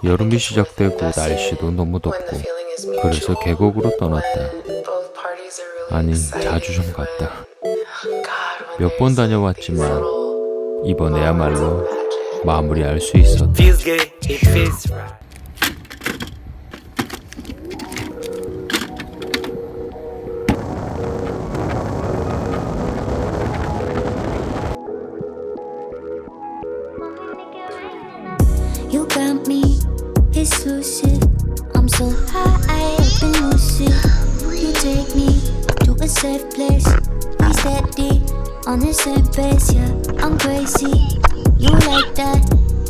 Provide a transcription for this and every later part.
여름이 시작되고 날씨도 너무 덥고 그래서 계곡으로 떠났다. 아니, 자주 좀 갔다. 몇 번 다녀왔지만 이번에야말로 마무리할 수 있었다. You got me, it's lucid. I'm so high up and lucid. You take me to a safe place. We steady on the same pace, yeah. I'm crazy. You like that?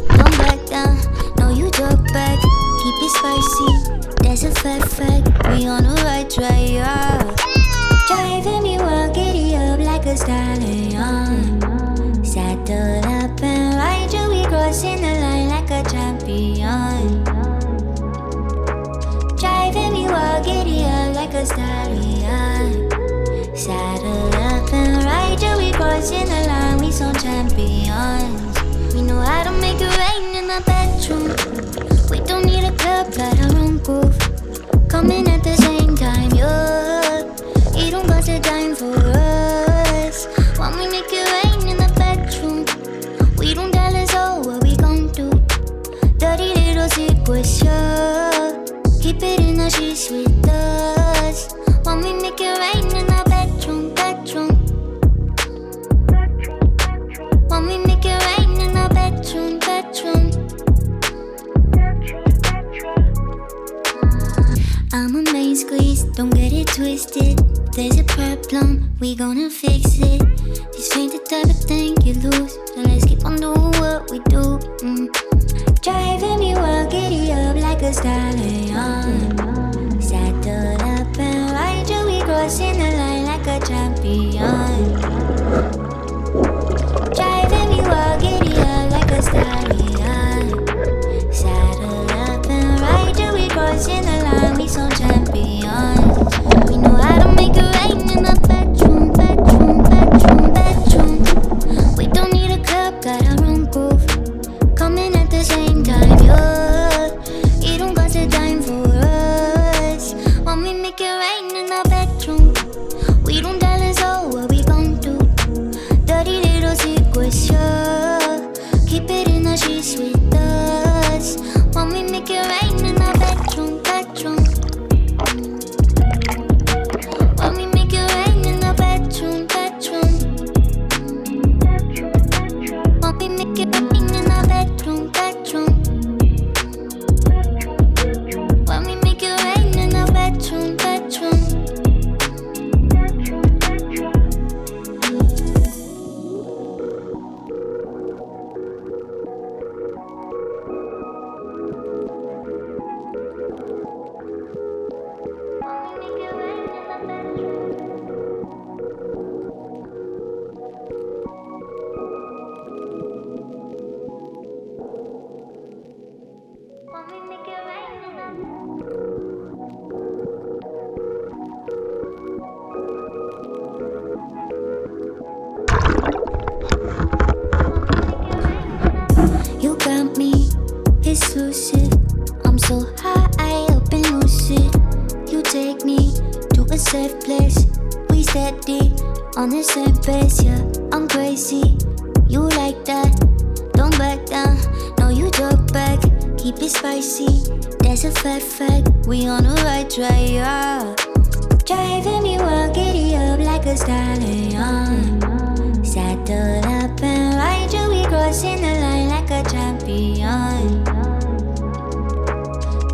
Don't back down. No, you talk back. Keep it spicy. That's a fact. We on the right track, yeah. Driving me wild, giddy up like a stallion. Saddle up and ride you, we crossing the line like a champion. Driving me wild, giddy up like a stallion. Saddle up and ride you, we crossing the line, we some champions. We know how to make it rain in the bedroom. We don't need a club, got our own groove. Coming at the same time, yeah. You don't cost a dime for us. When we make it rain in the bedroom, we don't tell us all what we gon' do. Dirty little secrets, yeah. Keep it in the sheets with us. When we make it rain in the bedroom. When we make it rain in the bedroom. I'm a main squeeze, don't get it twisted. There's a problem, we gonna fix it. This ain't the type of thing you lose, so let's keep on doing what we do. Driving me wild, giddy up like a stallion. Saddle up and ride you, we crossing the line like a champion. Driving me wild, giddy up like a stallion. Saddle up and ride you, we crossing the line, we some champions. We know how to make it rain in the bedroom. We don't need a club, got our own groove. Coming at the same time, yeah. You don't cost a dime for us. When we make it rain in the bedroom, we don't tell us all what we gon' do. Dirty little secrets, yeah. Keep it in the sheets with us. When we make it rain in the bedroom. When we make it rain in the bedroom. When we make it rain in the bedroom. When we make it rain in the bedroom. You got me, it's lucid. I'm so high up and lucid. You take me to a safe place. We steady on the same pace, yeah. I'm crazy, you like that? Don't back down, no you talk back. Keep it spicy, that's a fact. We on the right track, yeah. Driving me wild, giddy up like a stallion. Saddle up and ride you, we crossing the line like a champion.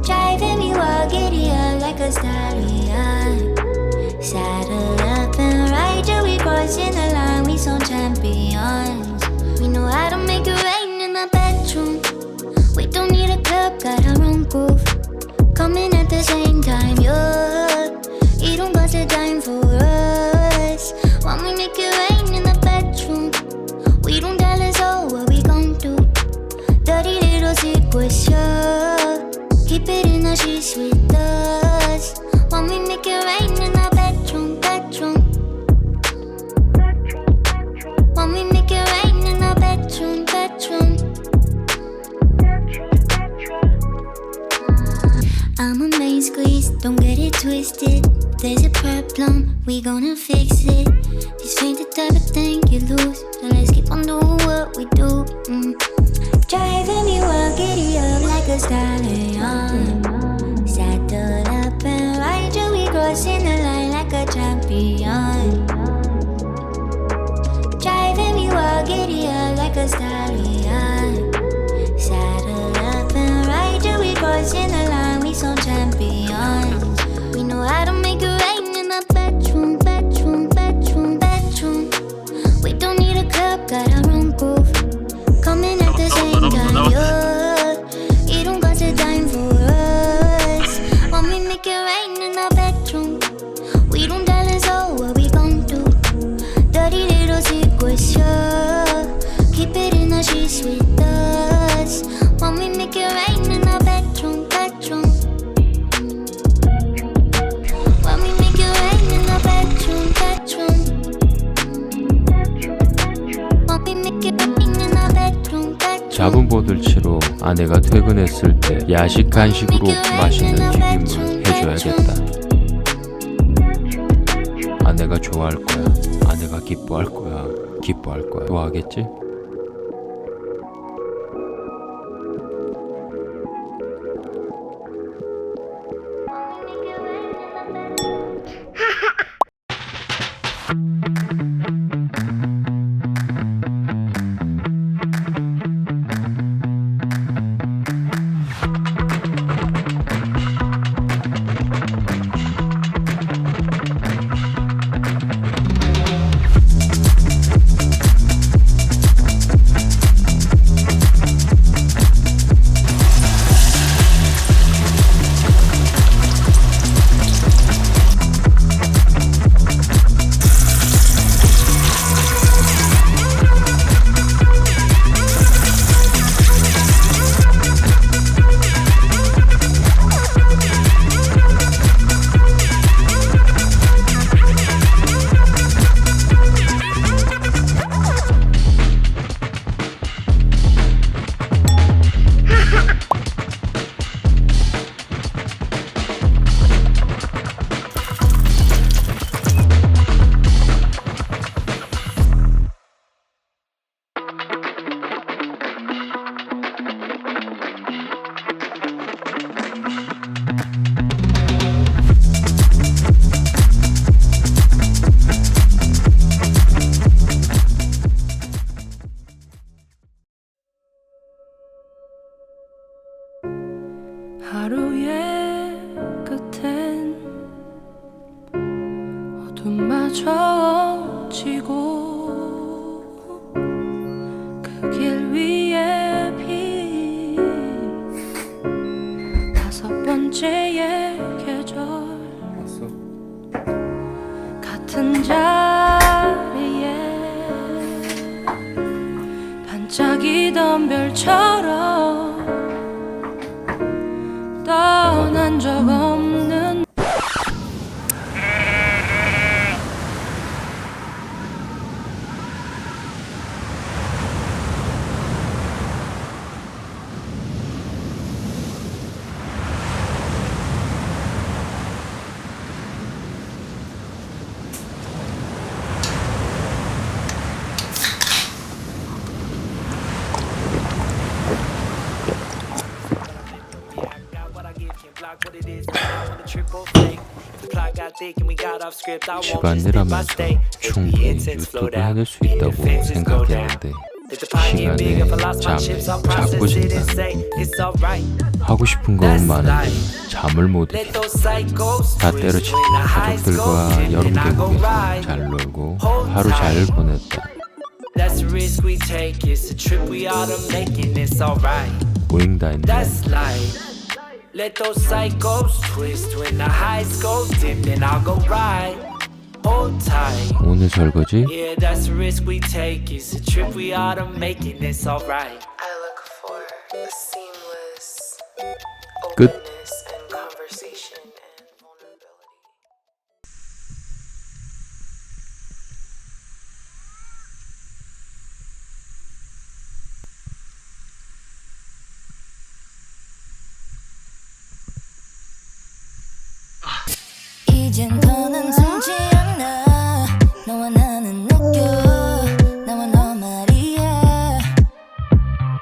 Driving me wild, giddy up like a stallion. Saddle up and ride you, we crossing the line, we some champions. We know how to make it rain in the bedroom. We don't need a club, got our own groove. Coming at the same time, yeah. You don't cost a dime for us. When we make it rain in the bedroom, we don't tell us all what we gon' do. Dirty little secrets, yeah. Keep it in the sheets with us. When we make it rain in the bedroom. When we make it rain in the bedroom. I'm a main squeeze, don't get it twisted. There's a problem, we gonna fix it. This ain't the type of thing you lose, so let's keep on doing what we do. Driving me wild, giddy up like a stallion. Saddle up and ride you, we crossing the line like a champion. Driving me wild, giddy up like a stallion. Saddle up and ride you, we crossing the line, we some champions. We know how to make it rain in the bedroom, bedroom, bedroom, bedroom. We don't need a club, got our own groove. Coming at the same time, yeah. You don't got the time for us. Want me make it rain in the bedroom. We don't tell us all what we gon' do. Dirty little secrets, yeah. Keep it in the sheets with us. Want me make it rain in the bedroom, bedroom. Want me make it rain in the bedroom, bedroom. Want me make it rain in the bedroom, bedroom. 잡은 보들 치러 아내가 퇴근했을 때 야식 간식으로 맛있는 튀김을 해줘야겠다. 아내가 좋아할 거야. 아내가 기뻐할 거야. 기뻐할 거야. 좋아하겠지? 하루의 끝엔 어둠마저 지고 그 길 위에 비 다섯 번째의 계절 같은 자리에 반짝이던 별처럼 떠난 적 없는 집안일하면서 충분히 유튜브 해낼 수 있다고 생각했는데 시간에 잠에 자꾸 진다. 하고 싶은 건 많은데 잠을 못 이겨. 다 때려치고 가족들과 여름 계곡에서 잘 놀고 하루 잘 보냈다. 고잉다인데 Let those psychos twist when the highs go dim, then I'll go right. Hold tight. 오늘 설거지 Yeah, that's the risk we take. It's a trip we ought to make, and it's alright. I look for a seamless 끝. openness and conversation and vulnerability. 이젠 더